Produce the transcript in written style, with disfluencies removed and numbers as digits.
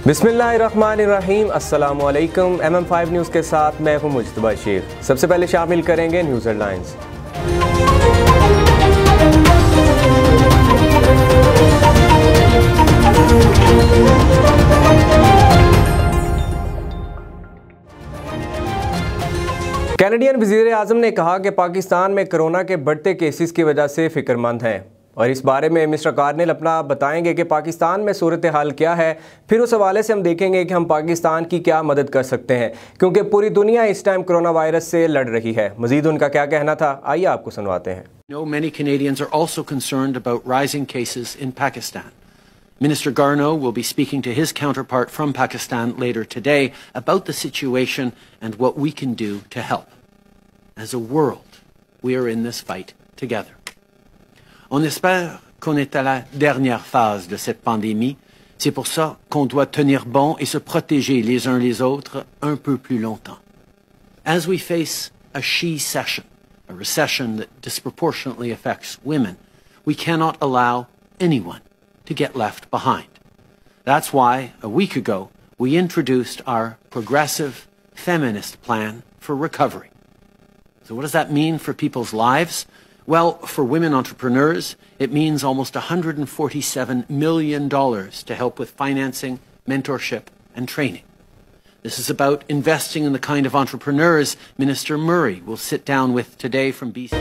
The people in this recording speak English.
बिस्मिल्लाहिर्रहमानिर्रहीम, अस्सलामुअलैकुम। MM5 news के साथ मैं हूं मुज्तबा शेख। सबसे पहले शामिल करेंगे न्यूज़ हेडलाइंस। कैनेडियन वज़ीर आज़म ने कहा कि पाकिस्तान में कोरोना के बढ़ते केसेस की वजह से फ़िक्रमंद हैं और इस बारे में मिस्टर कार्नेल अपना बताएंगे कि पाकिस्तान में सूरत हाल क्या है। फिर उस हवाले से हम देखेंगे कि हम पाकिस्तान की क्या मदद कर सकते हैं, क्योंकि पूरी दुनिया इस टाइम कोरोना वायरस से लड़ रही है। मजीद उनका क्या कहना था, आइए आपको सुनवाते हैं। Many Canadians are also concerned about rising cases in Pakistan. Minister Garneau will be speaking to his counterpart from Pakistan later today about the situation and what we can do to help. As a world, we are in this fight together. On espère qu'on est à la dernière phase de cette pandémie. C'est pour ça qu'on doit tenir bon et se protéger les uns les autres un peu plus longtemps. As we face a she-cession, a recession that disproportionately affects women, we cannot allow anyone to get left behind. That's why, a week ago, we introduced our progressive feminist plan for recovery. So what does that mean for people's lives? Well, for women entrepreneurs, it means almost $147 million to help with financing, mentorship, and training. This is about investing in the kind of entrepreneurs Minister Murray will sit down with today from BC.